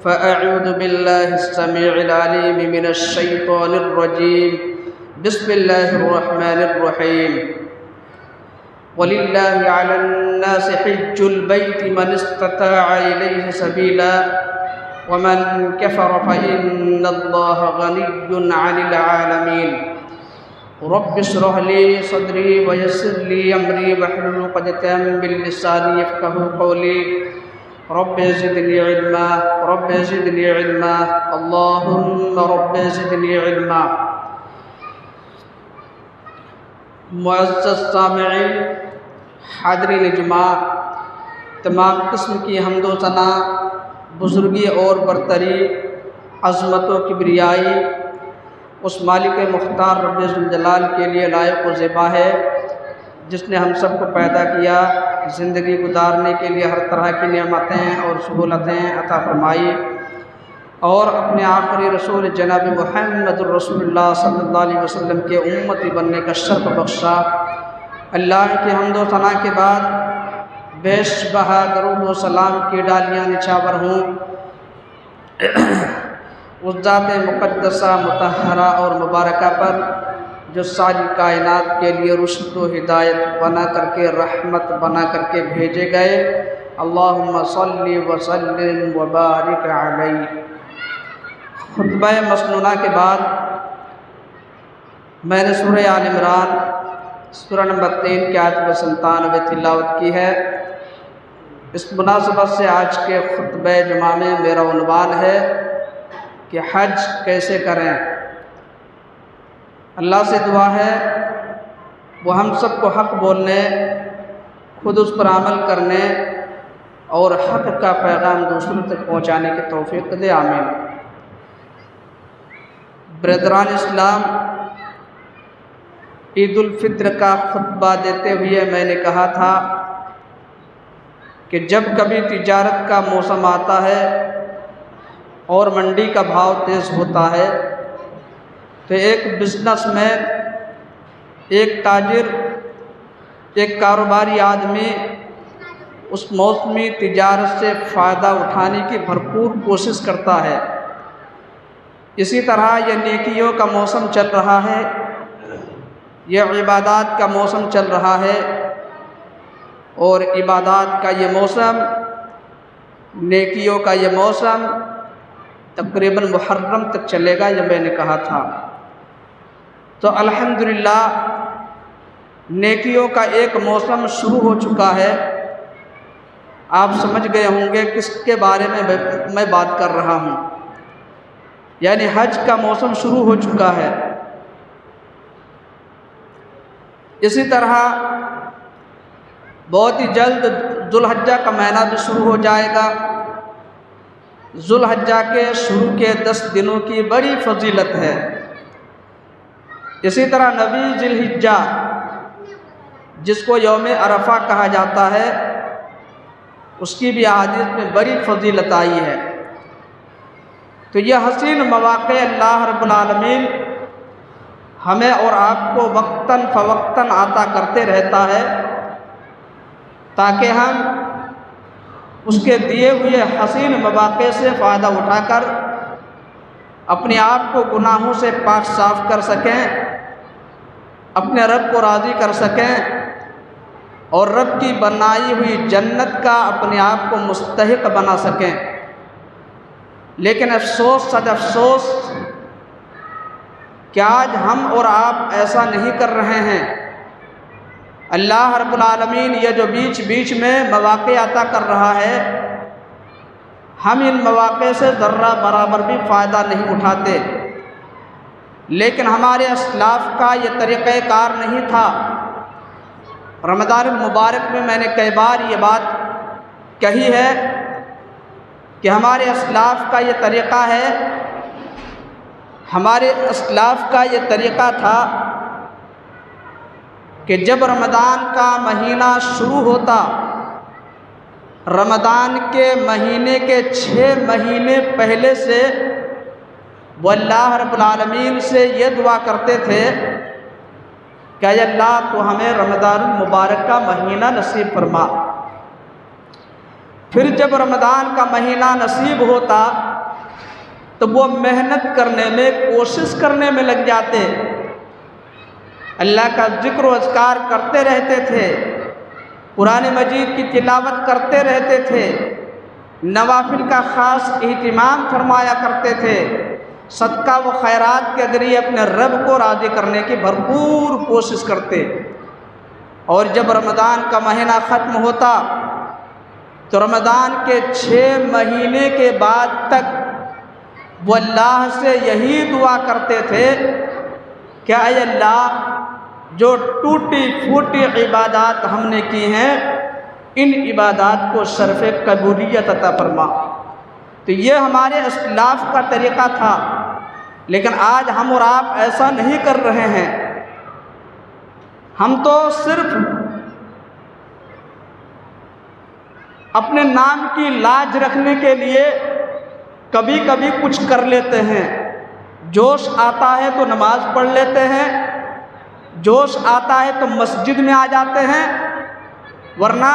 فأعوذ بالله السميع العليم من الشيطان الرجيم. بسم الله الرحمن الرحيم. ولله على الناس حج البيت من استطاع إليه سبيلا ومن كفر فإن الله غني عن العالمين. رب اشرح لي صدري ويسر لي أمري واحلل عقدة من لساني يفقهوا قولي. رب زدني علما رب زدني علما اللهم رب زدني علما. معزز سامعین، حاضرین اجماع، تمام قسم کی حمد و ثنا، بزرگی اور برتری، عظمت و کبریائی اس مالک مختار رب ذوالجلال کے لیے لائق و زیبا ہے جس نے ہم سب کو پیدا کیا، زندگی گزارنے کے لیے ہر طرح کی نعمتیں اور سہولتیں عطا فرمائی، اور اپنے آخری رسول جناب محمد الرسول اللہ صلی اللہ علیہ وسلم کے امتی بننے کا شرف بخشا۔ اللہ کی حمد و ثنا کے بعد بیش بہا درود و سلام کی ڈالیاں نچھاور ہوں اس ذات مقدسہ مطہرہ اور مبارکہ پر جو ساری کائنات کے لیے رشد و ہدایت بنا کر کے، رحمت بنا کر کے بھیجے گئے۔ اللہم صلی وسلم وبارک علیہ۔ خطبہ مسنونہ کے بعد میں نے سورہ آل عمران سورہ نمبر 3 کی آیت 97 تلاوت کی ہے۔ اس مناسبت سے آج کے خطبہ جمعہ میں میرا عنوان ہے کہ حج کیسے کریں۔ اللہ سے دعا ہے وہ ہم سب کو حق بولنے، خود اس پر عمل کرنے اور حق کا پیغام دوسروں تک پہنچانے کی توفیق دے، آمین۔ برادران اسلام، عید الفطر کا خطبہ دیتے ہوئے میں نے کہا تھا کہ جب کبھی تجارت کا موسم آتا ہے اور منڈی کا بھاؤ تیز ہوتا ہے تو ایک بزنس مین، ایک تاجر، ایک کاروباری آدمی اس موسمی تجارت سے فائدہ اٹھانے کی بھرپور کوشش کرتا ہے۔ اسی طرح یہ نیکیوں کا موسم چل رہا ہے، یہ عبادات کا موسم چل رہا ہے، اور عبادات کا یہ موسم، نیکیوں کا یہ موسم تقریباً محرم تک چلے گا، یہ میں نے کہا تھا۔ تو الحمدللہ نیکیوں کا ایک موسم شروع ہو چکا ہے۔ آپ سمجھ گئے ہوں گے کس کے بارے میں میں بات کر رہا ہوں، یعنی حج کا موسم شروع ہو چکا ہے۔ اسی طرح بہت ہی جلد ذوالحجہ کا مہینہ بھی شروع ہو جائے گا۔ ذوالحجہ کے شروع کے 10 دنوں کی بڑی فضیلت ہے۔ اسی طرح نویں ذی الحجہ جس کو یوم عرفہ کہا جاتا ہے، اس کی بھی احادیث میں بڑی فضیلت آئی ہے۔ تو یہ حسین مواقع اللہ رب العالمین ہمیں اور آپ کو وقتاً فوقتاً عطا کرتے رہتا ہے تاکہ ہم اس کے دیے ہوئے حسین مواقع سے فائدہ اٹھا کر اپنے آپ کو گناہوں سے پاک صاف کر سکیں، اپنے رب کو راضی کر سکیں، اور رب کی بنائی ہوئی جنت کا اپنے آپ کو مستحق بنا سکیں۔ لیکن افسوس صد افسوس کہ آج ہم اور آپ ایسا نہیں کر رہے ہیں۔ اللہ رب العالمین یہ جو بیچ بیچ میں مواقع عطا کر رہا ہے، ہم ان مواقع سے ذرہ برابر بھی فائدہ نہیں اٹھاتے۔ لیکن ہمارے اسلاف کا یہ طریقہ کار نہیں تھا۔ رمضان المبارک میں میں نے کئی بار یہ بات کہی ہے کہ ہمارے اسلاف کا یہ طریقہ ہے، ہمارے اسلاف کا یہ طریقہ تھا کہ جب رمضان کا مہینہ شروع ہوتا، رمضان کے مہینے کے 6 مہینے پہلے سے وہ اللہ رب العالمین سے یہ دعا کرتے تھے کہ اے اللہ تو ہمیں رمضان المبارک کا مہینہ نصیب فرما۔ پھر جب رمضان کا مہینہ نصیب ہوتا تو وہ محنت کرنے میں، کوشش کرنے میں لگ جاتے، اللہ کا ذکر و اذکار کرتے رہتے تھے، قرآن مجید کی تلاوت کرتے رہتے تھے، نوافل کا خاص اہتمام فرمایا کرتے تھے، صدقہ و خیرات کے ذریعے اپنے رب کو راضی کرنے کی بھرپور کوشش کرتے۔ اور جب رمضان کا مہینہ ختم ہوتا تو رمضان کے 6 مہینے کے بعد تک وہ اللہ سے یہی دعا کرتے تھے کہ اے اللہ، جو ٹوٹی پھوٹی عبادات ہم نے کی ہیں، ان عبادات کو شرف قبولیت عطا فرما۔ تو یہ ہمارے اسلاف کا طریقہ تھا، لیکن آج ہم اور آپ ایسا نہیں کر رہے ہیں۔ ہم تو صرف اپنے نام کی لاج رکھنے کے لیے کبھی کبھی کچھ کر لیتے ہیں، جوش آتا ہے تو نماز پڑھ لیتے ہیں، جوش آتا ہے تو مسجد میں آ جاتے ہیں، ورنہ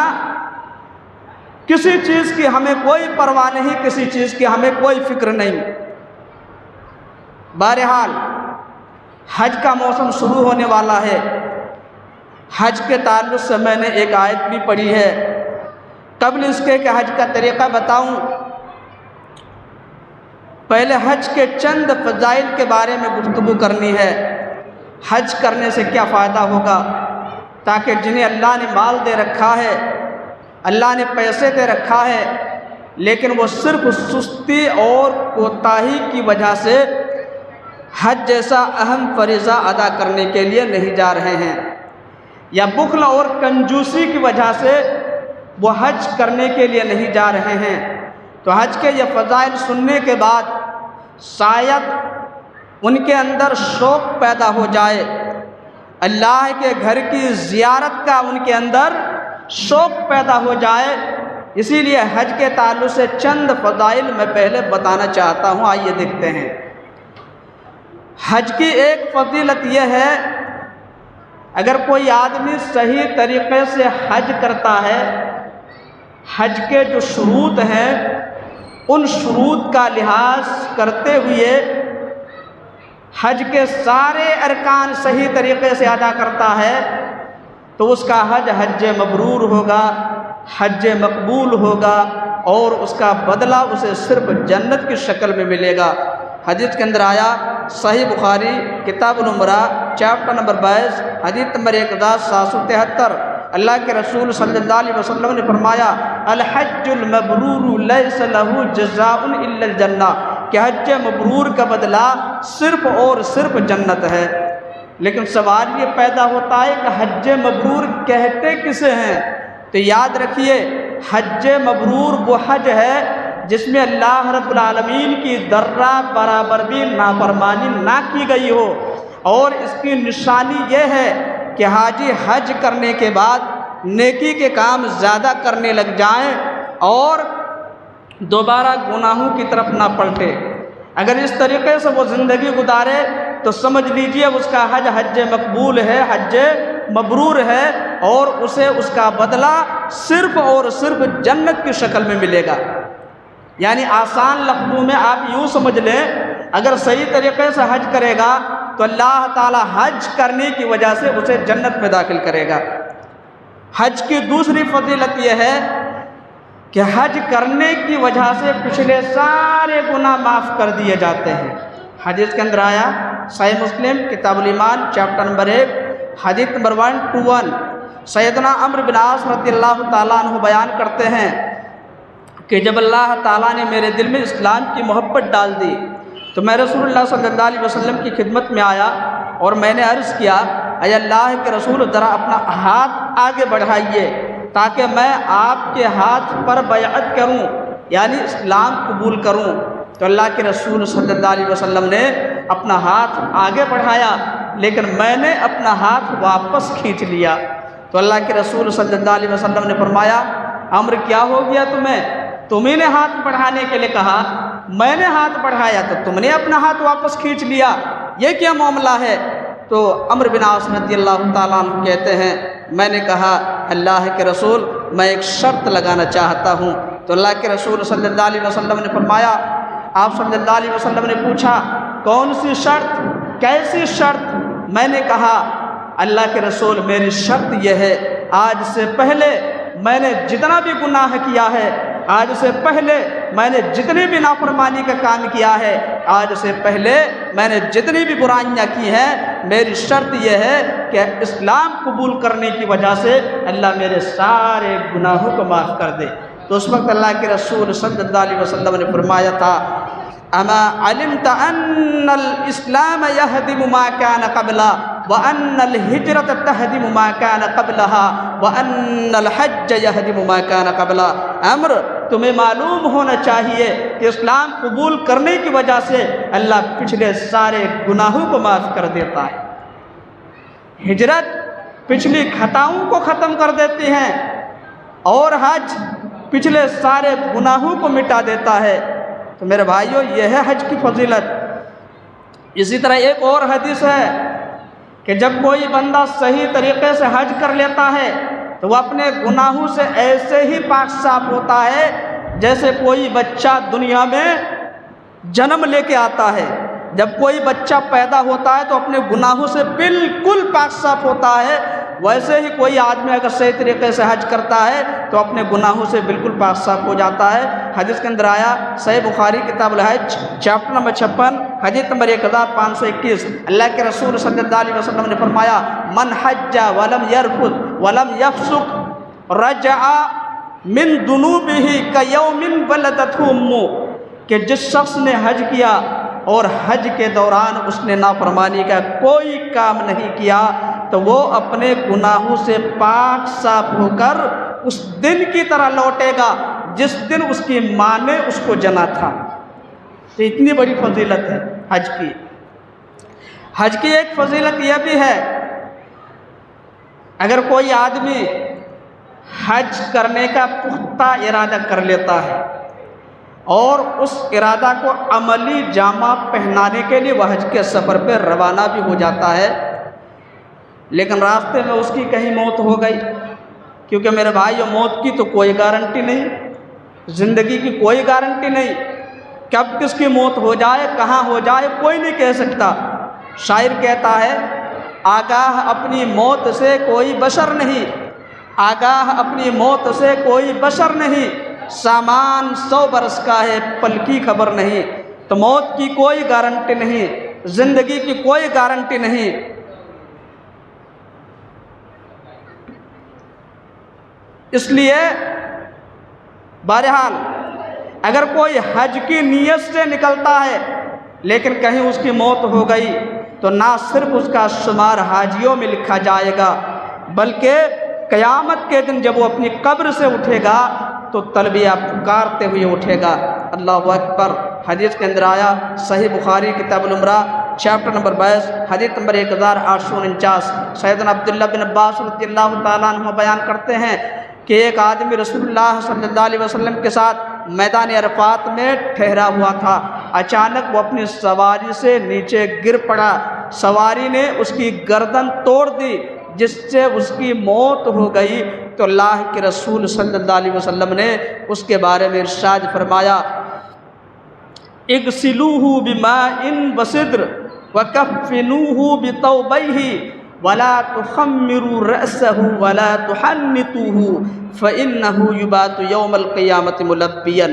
کسی چیز کی ہمیں کوئی پرواہ نہیں، کسی چیز کی ہمیں کوئی فکر نہیں۔ بہرحال حج کا موسم شروع ہونے والا ہے۔ حج کے تعلق سے میں نے ایک آیت بھی پڑھی ہے۔ قبل اس کے کہ حج کا طریقہ بتاؤں، پہلے حج کے چند فضائل کے بارے میں گفتگو کرنی ہے۔ حج کرنے سے کیا فائدہ ہوگا، تاکہ جنہیں اللہ نے مال دے رکھا ہے، اللہ نے پیسے دے رکھا ہے، لیکن وہ صرف سستی اور کوتاہی کی وجہ سے حج جیسا اہم فریضہ ادا کرنے کے لیے نہیں جا رہے ہیں، یا بخل اور کنجوسی کی وجہ سے وہ حج کرنے کے لیے نہیں جا رہے ہیں، تو حج کے یہ فضائل سننے کے بعد شاید ان کے اندر شوق پیدا ہو جائے، اللہ کے گھر کی زیارت کا ان کے اندر شوق پیدا ہو جائے۔ اسی لیے حج کے تعلق سے چند فضائل میں پہلے بتانا چاہتا ہوں، آئیے دیکھتے ہیں۔ حج کی ایک فضیلت یہ ہے، اگر کوئی آدمی صحیح طریقے سے حج کرتا ہے، حج کے جو شروط ہیں ان شروط کا لحاظ کرتے ہوئے حج کے سارے ارکان صحیح طریقے سے ادا کرتا ہے، تو اس کا حج حج مبرور ہوگا، حج مقبول ہوگا، اور اس کا بدلہ اسے صرف جنت کی شکل میں ملے گا۔ حدیث کے اندر آیا، صحیح بخاری کتاب العمرہ چیپٹر نمبر 22 حدیث نمبر 1773، اللہ کے رسول صلی اللہ علیہ وسلم نے فرمایا، الحج المبرور لیس لہ جزاء الا الجنہ، کہ حج مبرور کا بدلہ صرف اور صرف جنت ہے۔ لیکن سوال یہ پیدا ہوتا ہے کہ حج مبرور کہتے کسے ہیں؟ تو یاد رکھیے، حج مبرور وہ حج ہے جس میں اللہ رب العالمین کی ذرہ برابر بھی نافرمانی نہ کی گئی ہو، اور اس کی نشانی یہ ہے کہ حاجی حج کرنے کے بعد نیکی کے کام زیادہ کرنے لگ جائیں اور دوبارہ گناہوں کی طرف نہ پلٹے۔ اگر اس طریقے سے وہ زندگی گزارے تو سمجھ لیجئے اس کا حج حج مقبول ہے، حج مبرور ہے، اور اسے اس کا بدلہ صرف اور صرف جنت کی شکل میں ملے گا۔ یعنی آسان لفظوں میں آپ یوں سمجھ لیں، اگر صحیح طریقے سے حج کرے گا تو اللہ تعالی حج کرنے کی وجہ سے اسے جنت میں داخل کرے گا۔ حج کی دوسری فضیلت یہ ہے کہ حج کرنے کی وجہ سے پچھلے سارے گناہ معاف کر دیے جاتے ہیں۔ حدیث کے اندر آیا، صحیح مسلم کتاب الایمان چیپٹر نمبر 1 حدیث نمبر 121، سیدنا عمرو بن عاص رضی اللہ تعالیٰ عنہ بیان کرتے ہیں کہ جب اللہ تعالیٰ نے میرے دل میں اسلام کی محبت ڈال دی تو میں رسول اللہ صلی اللہ علیہ وسلم کی خدمت میں آیا اور میں نے عرض کیا، اے اللہ کے رسول، ذرا اپنا ہاتھ آگے بڑھائیے تاکہ میں آپ کے ہاتھ پر بیعت کروں، یعنی اسلام قبول کروں۔ تو اللہ کے رسول صلی اللہ علیہ وسلم نے اپنا ہاتھ آگے بڑھایا، لیکن میں نے اپنا ہاتھ واپس کھینچ لیا۔ تو اللہ کے رسول صلی اللہ علیہ وسلم نے فرمایا، عمرو کیا ہو گیا تمہیں؟ تمہیں نے ہاتھ بڑھانے کے لیے کہا، میں نے ہاتھ بڑھایا تو تم نے اپنا ہاتھ واپس کھینچ لیا، یہ کیا معاملہ ہے؟ تو عمرو بن عاص رضی اللہ تعالیٰ عنہ کہتے ہیں، میں نے کہا اللہ کے رسول میں ایک شرط لگانا چاہتا ہوں۔ تو اللہ کے رسول صلی اللہ علیہ وسلم نے فرمایا، آپ صلی اللہ علیہ وسلم نے پوچھا کون سی شرط، کیسی شرط؟ میں نے کہا اللہ کے رسول میری شرط یہ ہے آج سے پہلے میں نے جتنا بھی گناہ کیا ہے، آج سے پہلے میں نے جتنی بھی نافرمانی کا کام کیا ہے، آج سے پہلے میں نے جتنی بھی برائیاں کی ہیں، میری شرط یہ ہے کہ اسلام قبول کرنے کی وجہ سے اللہ میرے سارے گناہوں کو معاف کر دے۔ تو اس وقت اللہ کے رسول صلی اللہ علیہ وسلم نے فرمایا تھا اما علمت ان الاسلام يهدم ما كان قبله وان الهجرة تهدم ما كان قبلها وان الحج يهدم ما كان قبله۔ امر تمہیں معلوم ہونا چاہیے کہ اسلام قبول کرنے کی وجہ سے اللہ پچھلے سارے گناہوں کو معاف کر دیتا ہے، ہجرت پچھلی خطاؤں کو ختم کر دیتی ہیں، اور حج پچھلے سارے گناہوں کو مٹا دیتا ہے۔ تو میرے بھائیوں یہ ہے حج کی فضیلت۔ اسی طرح ایک اور حدیث ہے کہ جب کوئی بندہ صحیح طریقے سے حج کر لیتا ہے تو وہ اپنے گناہوں سے ایسے ہی پاک صاف ہوتا ہے جیسے کوئی بچہ دنیا میں جنم لے کے آتا ہے۔ جب کوئی بچہ پیدا ہوتا ہے تو اپنے گناہوں سے بالکل پاک صاف ہوتا ہے، ویسے ہی کوئی آدمی اگر صحیح طریقے سے حج کرتا ہے تو اپنے گناہوں سے بالکل پاک صاف ہو جاتا ہے۔ حدیث کے اندر آیا صحیح بخاری کتاب الحج چیپٹر نمبر 56 حدیث نمبر 1521، اللہ کے رسول صلی اللہ علیہ وسلم نے فرمایا من حج ولم یرفث ولم یفسق رجع من ذنوبہ کیوم ولدتہ امہ، کہ جس شخص نے حج کیا اور حج کے دوران اس نے نافرمانی کا کوئی کام نہیں کیا تو وہ اپنے گناہوں سے پاک صاف ہو کر اس دن کی طرح لوٹے گا جس دن اس کی ماں نے اس کو جنا تھا۔ تو اتنی بڑی فضیلت ہے حج کی۔ حج کی ایک فضیلت یہ بھی ہے اگر کوئی آدمی حج کرنے کا پختہ ارادہ کر لیتا ہے اور اس ارادہ کو عملی جامہ پہنانے کے لیے وہ حج کے سفر پہ روانہ بھی ہو جاتا ہے، لیکن راستے میں اس کی کہیں موت ہو گئی، کیونکہ میرے بھائیو موت کی تو کوئی گارنٹی نہیں، زندگی کی کوئی گارنٹی نہیں، کب کس کی موت ہو جائے کہاں ہو جائے کوئی نہیں کہہ سکتا۔ شاعر کہتا ہے آگاہ اپنی موت سے کوئی بشر نہیں، آگاہ اپنی موت سے کوئی بشر نہیں، سامان 100 برس کا ہے پل کی خبر نہیں۔ تو موت کی کوئی گارنٹی نہیں، زندگی کی کوئی گارنٹی نہیں۔ اس لیے بہرحال اگر کوئی حج کی نیت سے نکلتا ہے لیکن کہیں اس کی موت ہو گئی تو نہ صرف اس کا شمار حاجیوں میں لکھا جائے گا بلکہ قیامت کے دن جب وہ اپنی قبر سے اٹھے گا تو تلبیہ پکارتے ہوئے اٹھے گا، اللہ اکبر۔ حدیث کے اندر آیا صحیح بخاری کتاب العمرہ چیپٹر نمبر 22 حدیث نمبر 1849، سیدنا عبداللہ بن عباس رضی اللہ تعالیٰ عنہ بیان کرتے ہیں کہ ایک آدمی رسول اللہ صلی اللہ علیہ وسلم کے ساتھ میدان عرفات میں ٹھہرا ہوا تھا، اچانک وہ اپنی سواری سے نیچے گر پڑا، سواری نے اس کی گردن توڑ دی جس سے اس کی موت ہو گئی۔ تو اللہ کے رسول صلی اللہ علیہ وسلم نے اس کے بارے میں ارشاد فرمایا اغسلوہ بماء وسدر وکفنوہ بثوبیہ ولا تخمروا رأسه ولا تحنطوه فإنه يبات يوم القیامة ملبیا۔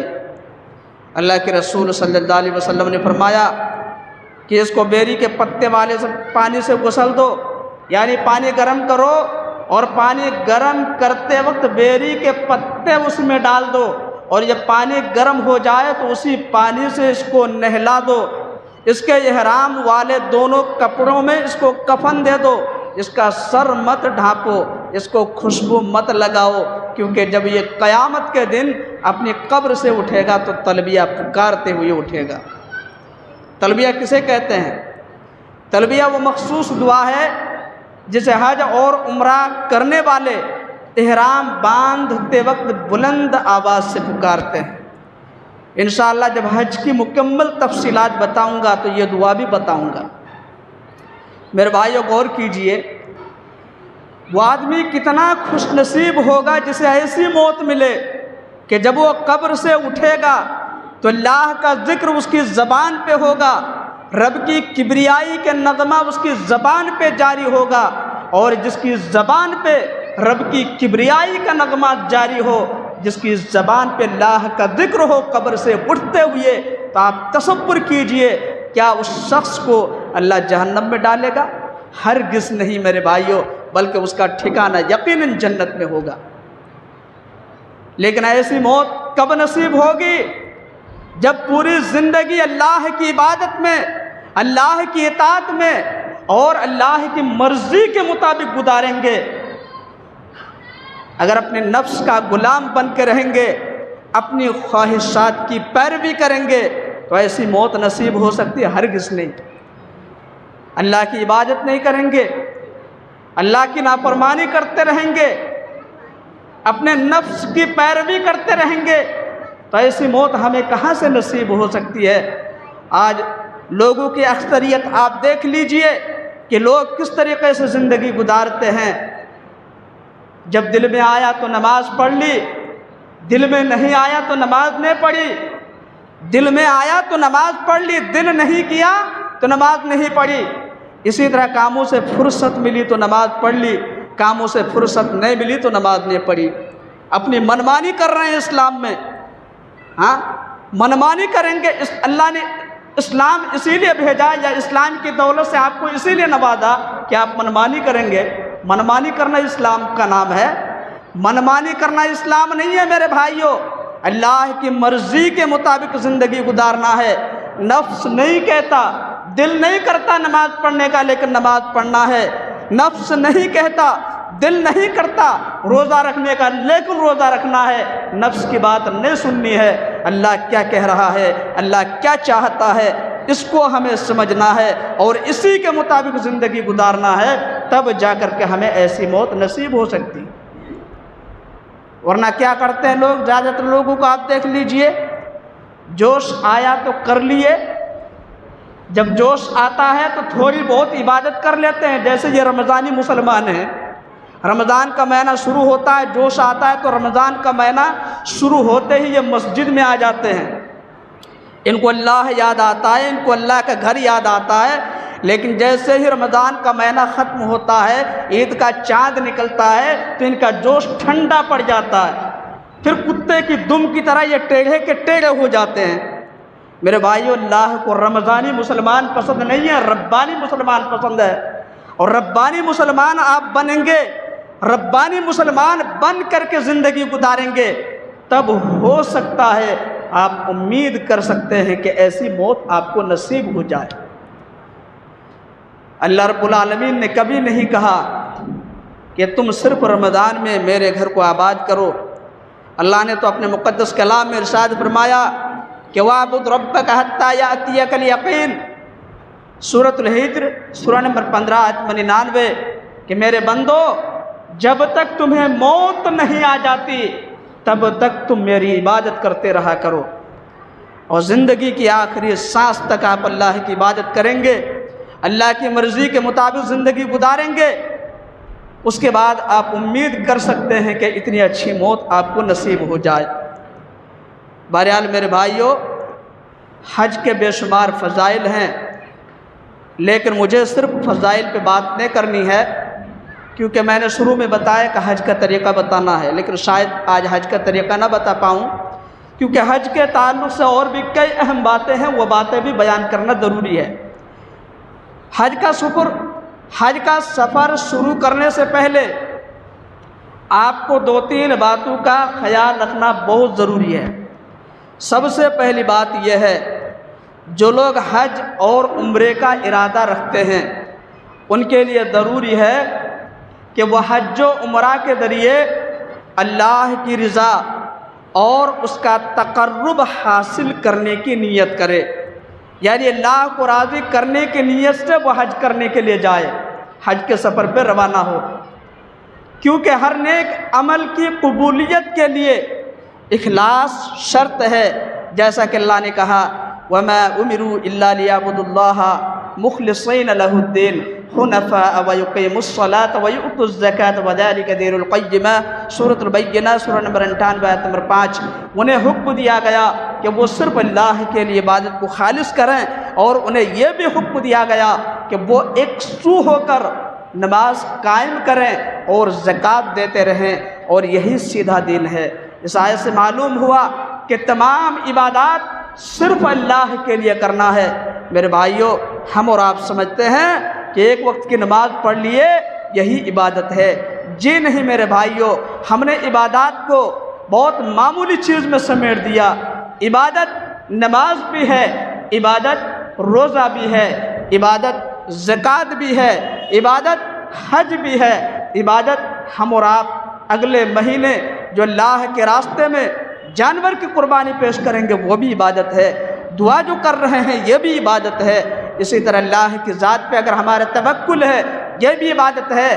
اللہ کے رسول صلی اللہ علیہ وسلم نے فرمایا کہ اس کو بیری کے پتے والے سے پانی سے غسل دو، یعنی پانی گرم کرو اور پانی گرم کرتے وقت بیری کے پتے اس میں ڈال دو، اور جب پانی گرم ہو جائے تو اسی پانی سے اس کو نہلا دو، اس کے احرام والے دونوں کپڑوں میں اس کو کفن دے دو، اس کا سر مت ڈھانپو، اس کو خوشبو مت لگاؤ، کیونکہ جب یہ قیامت کے دن اپنی قبر سے اٹھے گا تو تلبیہ پکارتے ہوئے اٹھے گا۔ تلبیہ کسے کہتے ہیں؟ تلبیہ وہ مخصوص دعا ہے جسے حج اور عمرہ کرنے والے احرام باندھتے وقت بلند آواز سے پکارتے ہیں۔ انشاءاللہ جب حج کی مکمل تفصیلات بتاؤں گا تو یہ دعا بھی بتاؤں گا۔ میرے بھائیو غور کیجئے، وہ آدمی کتنا خوش نصیب ہوگا جسے ایسی موت ملے کہ جب وہ قبر سے اٹھے گا تو اللہ کا ذکر اس کی زبان پہ ہوگا، رب کی کبریائی کے نغمہ اس کی زبان پہ جاری ہوگا، اور جس کی زبان پہ رب کی کبریائی کا نغمہ جاری ہو، جس کی زبان پہ اللہ کا ذکر ہو قبر سے اٹھتے ہوئے، تو آپ تصور کیجئے کیا اس شخص کو اللہ جہنم میں ڈالے گا؟ ہرگز نہیں میرے بھائیوں، بلکہ اس کا ٹھکانہ یقیناً جنت میں ہوگا۔ لیکن ایسی موت کب نصیب ہوگی؟ جب پوری زندگی اللہ کی عبادت میں، اللہ کی اطاعت میں اور اللہ کی مرضی کے مطابق گزاریں گے۔ اگر اپنے نفس کا غلام بن کے رہیں گے، اپنی خواہشات کی پیروی کریں گے، تو ایسی موت نصیب ہو سکتی ہے؟ ہرگز نہیں۔ اللہ کی عبادت نہیں کریں گے، اللہ کی نافرمانی کرتے رہیں گے، اپنے نفس کی پیروی کرتے رہیں گے، تو ایسی موت ہمیں کہاں سے نصیب ہو سکتی ہے؟ آج لوگوں کی اکثریت آپ دیکھ لیجئے کہ لوگ کس طریقے سے زندگی گزارتے ہیں۔ جب دل میں آیا تو نماز پڑھ لی، دل میں نہیں آیا تو نماز نہیں پڑھی، دل میں آیا تو نماز پڑھ لی، دل نہیں کیا تو نماز نہیں پڑھی۔ اسی طرح کاموں سے فرصت ملی تو نماز پڑھ لی، کاموں سے فرصت نہیں ملی تو نماز نہیں پڑھی۔ اپنی منمانی کر رہے ہیں اسلام میں، ہاں منمانی کریں گے۔ اللہ نے اسلام اسی لیے بھیجا یا اسلام کی دولت سے آپ کو اسی لیے نوازا کہ آپ منمانی کریں گے۔ منمانی کرنا اسلام کا نام ہے؟ منمانی کرنا اسلام نہیں ہے میرے بھائیوں۔ اللہ کی مرضی کے مطابق زندگی گزارنا ہے۔ نفس نہیں کہتا، دل نہیں کرتا نماز پڑھنے کا، لیکن نماز پڑھنا ہے۔ نفس نہیں کہتا، دل نہیں کرتا روزہ رکھنے کا، لیکن روزہ رکھنا ہے۔ نفس کی بات نہیں سننی ہے، اللہ کیا کہہ رہا ہے، اللہ کیا چاہتا ہے، اس کو ہمیں سمجھنا ہے اور اسی کے مطابق زندگی گزارنا ہے، تب جا کر کے ہمیں ایسی موت نصیب ہو سکتی۔ ورنہ کیا کرتے ہیں لوگ؟ زیادہ تر لوگوں کو آپ دیکھ لیجئے، جوش آیا تو کر لیے، جب جوش آتا ہے تو تھوڑی بہت عبادت کر لیتے ہیں۔ جیسے یہ رمضانی مسلمان ہیں، رمضان کا مہینہ شروع ہوتا ہے، جوش آتا ہے تو رمضان کا مہینہ شروع ہوتے ہی یہ مسجد میں آ جاتے ہیں۔ ان کو اللہ یاد آتا ہے، ان کو اللہ کا گھر یاد آتا ہے، لیکن جیسے ہی رمضان کا مہینہ ختم ہوتا ہے، عید کا چاند نکلتا ہے، تو ان کا جوش ٹھنڈا پڑ جاتا ہے، پھر کتے کی دم کی طرح یہ ٹیڑھے کے ٹیڑھے ہو جاتے ہیں۔ میرے بھائیو، اللہ کو رمضانی مسلمان پسند نہیں ہے، ربانی مسلمان پسند ہے۔ اور ربانی مسلمان آپ بنیں گے، ربانی مسلمان بن کر کے زندگی گزاریں گے، تب ہو سکتا ہے آپ امید کر سکتے ہیں کہ ایسی موت آپ کو نصیب ہو جائے۔ اللہ رب العالمین نے کبھی نہیں کہا کہ تم صرف رمضان میں میرے گھر کو آباد کرو۔ اللہ نے تو اپنے مقدس کلام میں ارشاد فرمایا کہ وَاعْبُدْ رَبَّكَ حَتَّىٰ يَأْتِيَكَ الْيَقِينُ، سورۃ الحجر سورہ نمبر 15 آیت 99، کہ میرے بندو جب تک تمہیں موت نہیں آ جاتی تب تک تم میری عبادت کرتے رہا کرو، اور زندگی کی آخری سانس تک آپ اللہ کی عبادت کریں گے، اللہ کی مرضی کے مطابق زندگی گزاریں گے، اس کے بعد آپ امید کر سکتے ہیں کہ اتنی اچھی موت آپ کو نصیب ہو جائے۔ بہرحال میرے بھائیوں، حج کے بے شمار فضائل ہیں، لیکن مجھے صرف فضائل پہ بات نہیں کرنی ہے، کیونکہ میں نے شروع میں بتایا کہ حج کا طریقہ بتانا ہے، لیکن شاید آج حج کا طریقہ نہ بتا پاؤں، کیونکہ حج کے تعلق سے اور بھی کئی اہم باتیں ہیں، وہ باتیں بھی بیان کرنا ضروری ہے۔ حج کا سفر شروع کرنے سے پہلے آپ کو 2-3 باتوں کا خیال رکھنا بہت ضروری ہے۔ سب سے پہلی بات یہ ہے، جو لوگ حج اور عمرے کا ارادہ رکھتے ہیں ان کے لیے ضروری ہے کہ وہ حج و عمرہ کے ذریعے اللہ کی رضا اور اس کا تقرب حاصل کرنے کی نیت کرے، یعنی اللہ کو راضی کرنے کی نیت سے وہ حج کرنے کے لیے جائے، حج کے سفر پہ روانہ ہو، کیونکہ ہر نیک عمل کی قبولیت کے لیے اخلاص شرط ہے، جیسا کہ اللہ نے کہا وما امروا الا ليعبدوا الله مخلصين له الدين حنفاء ويقيموا الصلاة ويؤتوا الزكاة وذلك دين القیمہ، سورۃ البینہ سورہ نمبر 98 آیت نمبر 5۔ انہیں حکم دیا گیا کہ وہ صرف اللہ کے لیے عبادت کو خالص کریں، اور انہیں یہ بھی حکم دیا گیا کہ وہ ایک سو ہو کر نماز قائم کریں اور زکوٰۃ دیتے رہیں، اور یہی سیدھا دین ہے۔ اس آیت سے معلوم ہوا کہ تمام عبادات صرف اللہ کے لیے کرنا ہے۔ میرے بھائیوں، ہم اور آپ سمجھتے ہیں کہ ایک وقت کی نماز پڑھ لیے یہی عبادت ہے۔ جی نہیں میرے بھائیوں، ہم نے عبادات کو بہت معمولی چیز میں سمیٹ دیا۔ عبادت نماز بھی ہے، عبادت روزہ بھی ہے، عبادت زکوٰۃ بھی ہے، عبادت حج بھی ہے، عبادت ہم اور آپ اگلے مہینے جو اللہ کے راستے میں جانور کی قربانی پیش کریں گے وہ بھی عبادت ہے، دعا جو کر رہے ہیں یہ بھی عبادت ہے۔ اسی طرح اللہ کی ذات پہ اگر ہمارا توکل ہے یہ بھی عبادت ہے۔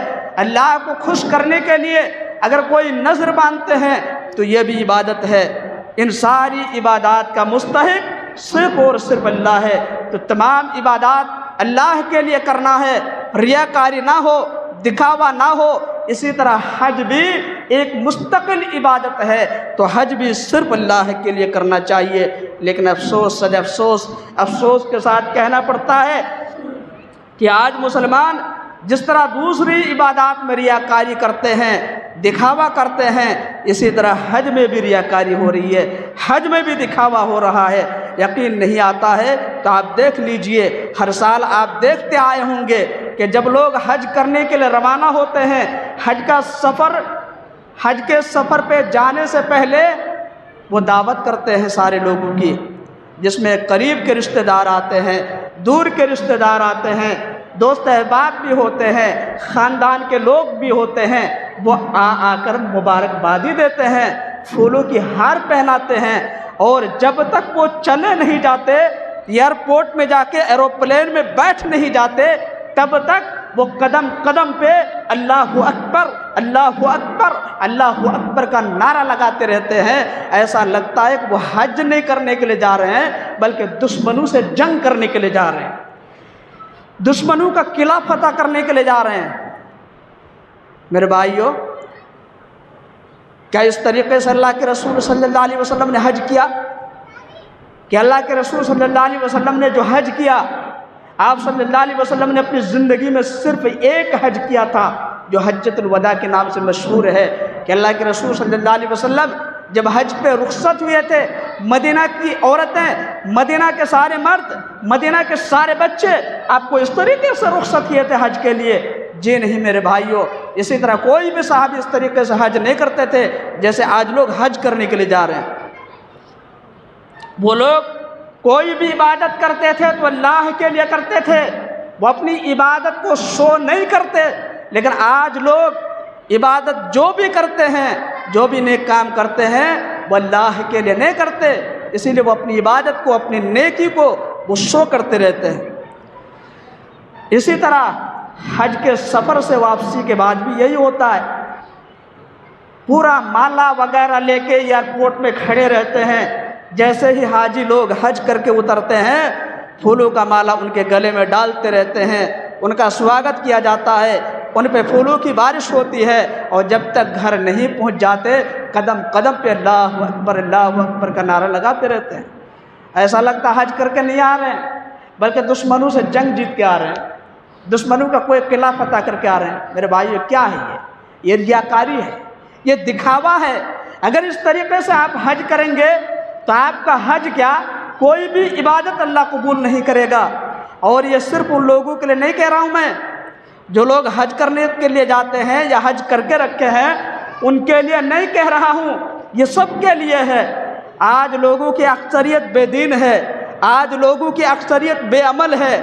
اللہ کو خوش کرنے کے لیے اگر کوئی نذر باندھتے ہیں تو یہ بھی عبادت ہے۔ ان ساری عبادات کا مستحق صرف اور صرف اللہ ہے۔ تو تمام عبادات اللہ کے لیے کرنا ہے، ریاکاری نہ ہو، دکھاوا نہ ہو۔ اسی طرح حج بھی ایک مستقل عبادت ہے، تو حج بھی صرف اللہ کے لیے کرنا چاہیے۔ لیکن افسوس سد افسوس کے ساتھ کہنا پڑتا ہے کہ آج مسلمان جس طرح دوسری عبادات میں ریاکاری کرتے ہیں، دکھاوا کرتے ہیں، اسی طرح حج میں بھی ریاکاری ہو رہی ہے، حج میں بھی دکھاوا ہو رہا ہے۔ یقین نہیں آتا ہے تو آپ دیکھ لیجئے، ہر سال آپ دیکھتے آئے ہوں گے کہ جب لوگ حج کرنے کے لیے روانہ ہوتے ہیں، حج کے سفر پہ جانے سے پہلے وہ دعوت کرتے ہیں سارے لوگوں کی، جس میں قریب کے رشتہ دار آتے ہیں، دور کے رشتہ دار آتے ہیں، دوست احباب بھی ہوتے ہیں، خاندان کے لوگ بھی ہوتے ہیں۔ وہ آ کر مبارکبادی دیتے ہیں، پھولوں کی ہار پہناتے ہیں، اور جب تک وہ چلے نہیں جاتے، ایئرپورٹ میں جا کے ایروپلین میں بیٹھ نہیں جاتے، تب تک وہ قدم قدم پہ اللہ اکبر اللہ اکبر اللہ اکبر کا نعرہ لگاتے رہتے ہیں۔ ایسا لگتا ہے کہ وہ حج نہیں کرنے کے لیے جا رہے ہیں بلکہ دشمنوں سے جنگ کرنے کے لیے جا رہے ہیں، دشمنوں کا قلعہ فتح کرنے کے لیے جا رہے ہیں۔ میرے بھائیوں، کیا اس طریقے سے اللہ کے رسول صلی اللہ علیہ وسلم نے حج کیا؟ کہ اللہ کے رسول صلی اللہ علیہ وسلم نے جو حج کیا، آپ صلی اللہ علیہ وسلم نے اپنی زندگی میں صرف ایک حج کیا تھا جو حجۃ الوداع کے نام سے مشہور ہے، کہ اللہ کے رسول صلی اللہ علیہ وسلم جب حج پہ رخصت ہوئے تھے، مدینہ کی عورتیں، مدینہ کے سارے مرد، مدینہ کے سارے بچے آپ کو اس طریقے سے رخصت کیے تھے حج کے لیے؟ جی نہیں میرے بھائیوں، اسی طرح کوئی بھی صحابی اس طریقے سے حج نہیں کرتے تھے جیسے آج لوگ حج کرنے کے لیے جا رہے ہیں۔ وہ لوگ کوئی بھی عبادت کرتے تھے تو اللہ کے لیے کرتے تھے، وہ اپنی عبادت کو شو نہیں کرتے۔ لیکن آج لوگ عبادت جو بھی کرتے ہیں، جو بھی نیک کام کرتے ہیں، وہ اللہ کے لیے نہیں کرتے، اسی لیے وہ اپنی عبادت کو، اپنی نیکی کو وہ شو کرتے رہتے ہیں۔ اسی طرح حج کے سفر سے واپسی کے بعد بھی یہی ہوتا ہے، پورا مالا وغیرہ لے کے ایئرپورٹ میں کھڑے رہتے ہیں۔ جیسے ہی حاجی لوگ حج کر کے اترتے ہیں، پھولوں کا مالا ان کے گلے میں ڈالتے رہتے ہیں، ان کا سواگت کیا جاتا ہے، ان پہ پھولوں کی بارش ہوتی ہے، اور جب تک گھر نہیں پہنچ جاتے قدم قدم پہ اللہ اکبر کا نعرہ لگاتے رہتے ہیں۔ ایسا لگتا ہے حج کر کے نہیں آ رہے ہیں بلکہ دشمنوں سے جنگ جیت کے آ رہے ہیں، دشمنوں کا کوئی قلعہ فتح کر کے آ رہے ہیں۔ میرے بھائیو، کیا ہے یہ ریاکاری ہے، یہ دکھاوا ہے۔ اگر اس طریقے سے آپ حج کریں گے تو آپ کا حج کیا، کوئی بھی عبادت اللہ قبول نہیں کرے گا۔ اور یہ صرف ان لوگوں کے لیے نہیں کہہ رہا ہوں میں، جو لوگ حج کرنے کے لیے جاتے ہیں یا حج کر کے رکھے ہیں، ان کے لیے نہیں کہہ رہا ہوں، یہ سب کے لیے ہے۔ آج لوگوں کی اکثریت بے دین ہے، آج لوگوں کی اکثریت بے عمل ہے،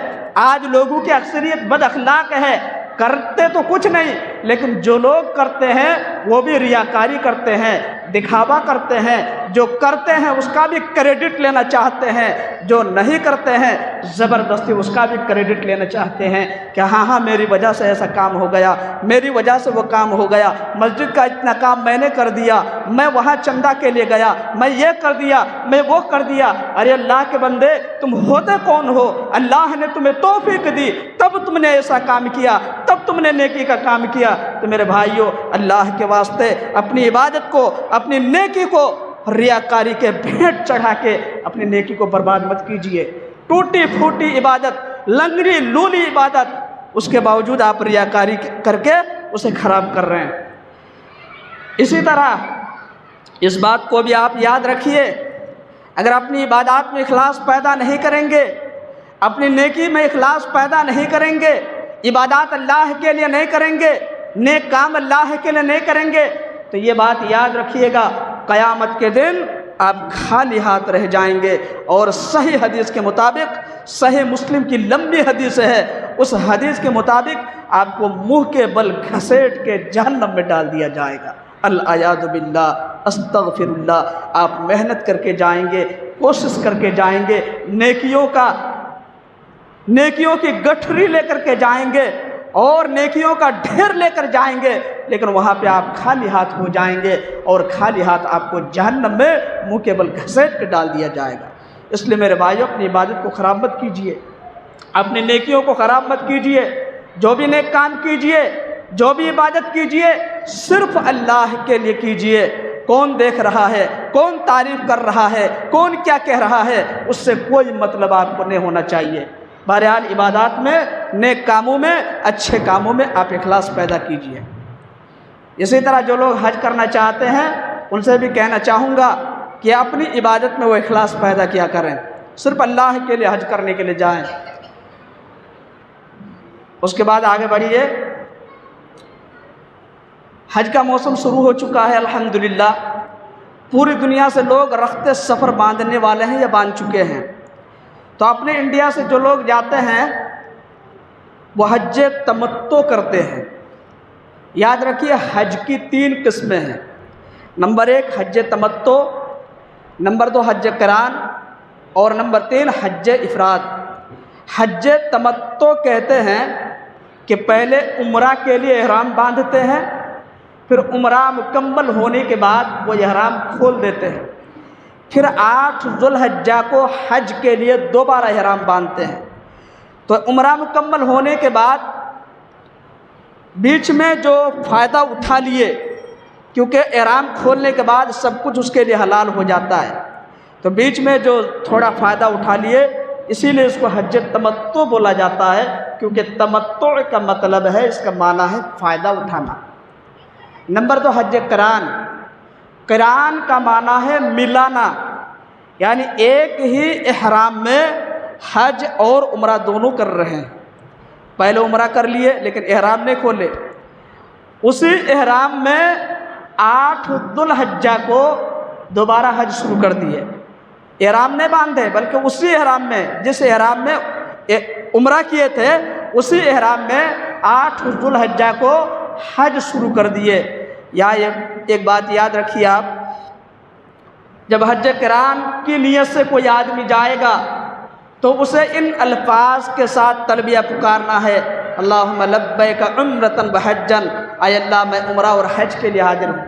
آج لوگوں کی اکثریت بد اخلاق ہے، کرتے تو کچھ نہیں لیکن جو لوگ کرتے ہیں وہ بھی ریاکاری کرتے ہیں، دکھاوا کرتے ہیں، جو کرتے ہیں اس کا بھی کریڈٹ لینا چاہتے ہیں، جو نہیں کرتے ہیں زبردستی اس کا بھی کریڈٹ لینا چاہتے ہیں کہ ہاں میری وجہ سے ایسا کام ہو گیا، میری وجہ سے وہ کام ہو گیا، مسجد کا اتنا کام میں نے کر دیا، میں وہاں چندہ کے لیے گیا، میں یہ کر دیا، میں وہ کر دیا۔ ارے اللہ کے بندے، تم ہوتے کون ہو؟ اللہ نے تمہیں توفیق دی تب تم نے ایسا کام کیا، تب تم نے نیکی کا کام کیا۔ تو میرے بھائیوں، اللہ کے واسطے اپنی عبادت کو، اپنی نیکی کو ریاکاری کے بھیٹ چڑھا کے اپنی نیکی کو برباد مت کیجیے۔ ٹوٹی پھوٹی عبادت، لنگڑی لولی عبادت، اس کے باوجود آپ ریاکاری کر کے اسے خراب کر رہے ہیں۔ اسی طرح اس بات کو بھی آپ یاد رکھیے، اگر اپنی عبادات میں اخلاص پیدا نہیں کریں گے، اپنی نیکی میں اخلاص پیدا نہیں کریں گے، عبادات اللہ کے لیے نہیں کریں گے، نیک کام اللہ کے لیے نہیں کریں گے، تو یہ بات یاد رکھیے گا، قیامت کے دن آپ خالی ہاتھ رہ جائیں گے۔ اور صحیح حدیث کے مطابق، صحیح مسلم کی لمبی حدیث ہے، اس حدیث کے مطابق آپ کو منہ کے بل گھسیٹ کے جہنم میں ڈال دیا جائے گا۔ العیاذ باللہ، استغفر اللہ۔ آپ محنت کر کے جائیں گے، کوشش کر کے جائیں گے، نیکیوں کی گٹھری لے کر کے جائیں گے اور نیکیوں کا ڈھیر لے کر جائیں گے، لیکن وہاں پہ آپ خالی ہاتھ ہو جائیں گے اور خالی ہاتھ آپ کو جہنم میں منہ کے بل گھسیٹ کے ڈال دیا جائے گا۔ اس لیے میرے بھائیوں، اپنی عبادت کو خراب مت کیجیے، اپنی نیکیوں کو خراب مت کیجیے۔ جو بھی نیک کام کیجیے، جو بھی عبادت کیجیے، صرف اللہ کے لیے کیجیے۔ کون دیکھ رہا ہے، کون تعریف کر رہا ہے، کون کیا کہہ رہا ہے، اس سے کوئی مطلب آپ کو نہیں ہونا چاہیے۔ بہرحال عبادات میں، نیک کاموں میں، اچھے کاموں میں آپ اخلاص پیدا کیجیے۔ اسی طرح جو لوگ حج کرنا چاہتے ہیں ان سے بھی کہنا چاہوں گا کہ اپنی عبادت میں وہ اخلاص پیدا کیا کریں، صرف اللہ کے لیے حج کرنے کے لیے جائیں۔ اس کے بعد آگے بڑھیے۔ حج کا موسم شروع ہو چکا ہے الحمدللہ، پوری دنیا سے لوگ رخت سفر باندھنے والے ہیں یا باندھ چکے ہیں۔ تو اپنے انڈیا سے جو لوگ جاتے ہیں وہ حج تمتع کرتے ہیں۔ یاد رکھیے، حج کی 3 قسمیں ہیں۔ نمبر 1 حج تمتع، نمبر 2 حج قران، اور نمبر 3 حج افراد۔ حج تمتع کہتے ہیں کہ پہلے عمرہ کے لیے احرام باندھتے ہیں، پھر عمرہ مکمل ہونے کے بعد وہ احرام کھول دیتے ہیں، پھر 8 ذو الحجہ کو حج کے لیے دوبارہ احرام باندھتے ہیں۔ تو عمرہ مکمل ہونے کے بعد بیچ میں جو فائدہ اٹھا لیے، کیونکہ احرام کھولنے کے بعد سب کچھ اس کے لیے حلال ہو جاتا ہے، تو بیچ میں جو تھوڑا فائدہ اٹھا لیے، اسی لیے اس کو حج تمتع بولا جاتا ہے، کیونکہ تمتع کا مطلب ہے، اس کا معنی ہے فائدہ اٹھانا۔ نمبر 2 حج قران۔ قران کا معنی ہے ملانا، یعنی ایک ہی احرام میں حج اور عمرہ دونوں کر رہے ہیں۔ پہلے عمرہ کر لیے لیکن احرام نہیں کھولے، اسی احرام میں 8 ذو الحجہ کو دوبارہ حج شروع کر دیے۔ احرام نہیں باندھے بلکہ اسی احرام میں، جس احرام میں عمرہ کیے تھے، اسی احرام میں 8 ذو الحجہ کو حج شروع کر دیے۔ یہاں ایک بات یاد رکھیے آپ، جب حج قران کی نیت سے کوئی آدمی جائے گا تو اسے ان الفاظ کے ساتھ تلبیہ پکارنا ہے، اللہم لبیک عمرۃ وحجا، اے اللہ میں عمرہ اور حج کے لیے حاضر ہوں۔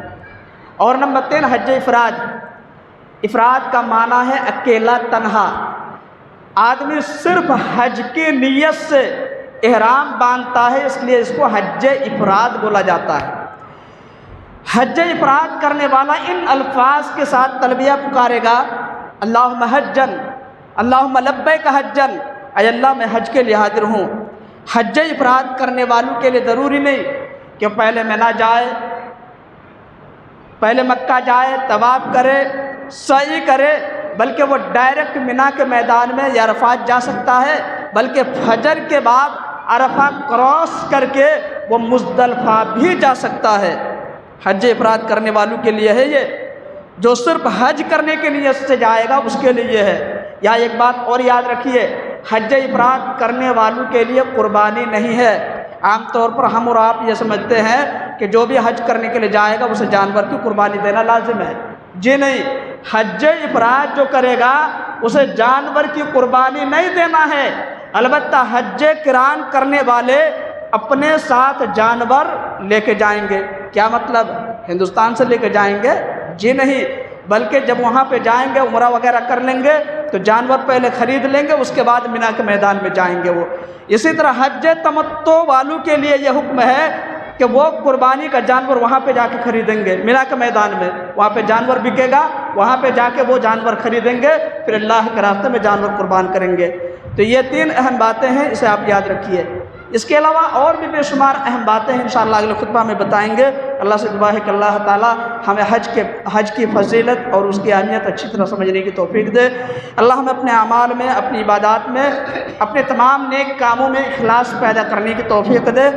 اور نمبر 3 حج افراد۔ افراد کا معنی ہے اکیلا، تنہا۔ آدمی صرف حج کی نیت سے احرام باندھتا ہے، اس لیے اس کو حج افراد بولا جاتا ہے۔ حج افراد کرنے والا ان الفاظ کے ساتھ تلبیہ پکارے گا، اللہم حجا، اللہم لبیک حجا، اے اللہ میں حج کے لیے حاضر ہوں۔ حج افراد کرنے والوں کے لیے ضروری نہیں کہ پہلے مینا جائے، پہلے مکہ جائے، طواف کرے، سعی کرے، بلکہ وہ ڈائریکٹ مینا کے میدان میں یا عرفات جا سکتا ہے، بلکہ فجر کے بعد عرفہ کراس کر کے وہ مزدلفہ بھی جا سکتا ہے۔ حج افراد کرنے والوں کے لیے ہے یہ، جو صرف حج کرنے کے نیت سے جائے گا اس کے لیے یہ ہے۔ یا ایک بات اور یاد رکھیے، حج افراد کرنے والوں کے لیے قربانی نہیں ہے، عام طور پر ہم اور آپ یہ سمجھتے ہیں کہ جو بھی حج کرنے کے لیے جائے گا اسے جانور کی قربانی دینا لازم ہے. جی نہیں، حج افراد جو کرے گا اسے جانور کی قربانی نہیں دینا ہے. البتہ حج قران کرنے والے اپنے ساتھ جانور لے کے جائیں گے. کیا مطلب؟ ہندوستان سے لے کے جائیں گے؟ جی نہیں، بلکہ جب وہاں پہ جائیں گے عمرہ وغیرہ کر لیں گے تو جانور پہلے خرید لیں گے، اس کے بعد مینا کے میدان میں جائیں گے وہ. اسی طرح حج تمتع والوں کے لیے یہ حکم ہے کہ وہ قربانی کا جانور وہاں پہ جا کے خریدیں گے. مینا کے میدان میں وہاں پہ جانور بکے گا، وہاں پہ جا کے وہ جانور خریدیں گے، پھر اللہ کے راستے میں جانور قربان کریں گے. تو یہ 3 اہم باتیں ہیں، اسے آپ یاد رکھیے. اس کے علاوہ اور بھی بے شمار اہم باتیں ہیں، انشاءاللہ اگلے خطبہ میں بتائیں گے. اللہ سے دعا ہے کہ اللہ تعالیٰ ہمیں حج کی فضیلت اور اس کی اہمیت اچھی طرح سمجھنے کی توفیق دے. اللہ ہمیں اپنے اعمال میں، اپنی عبادات میں، اپنے تمام نیک کاموں میں اخلاص پیدا کرنے کی توفیق دے.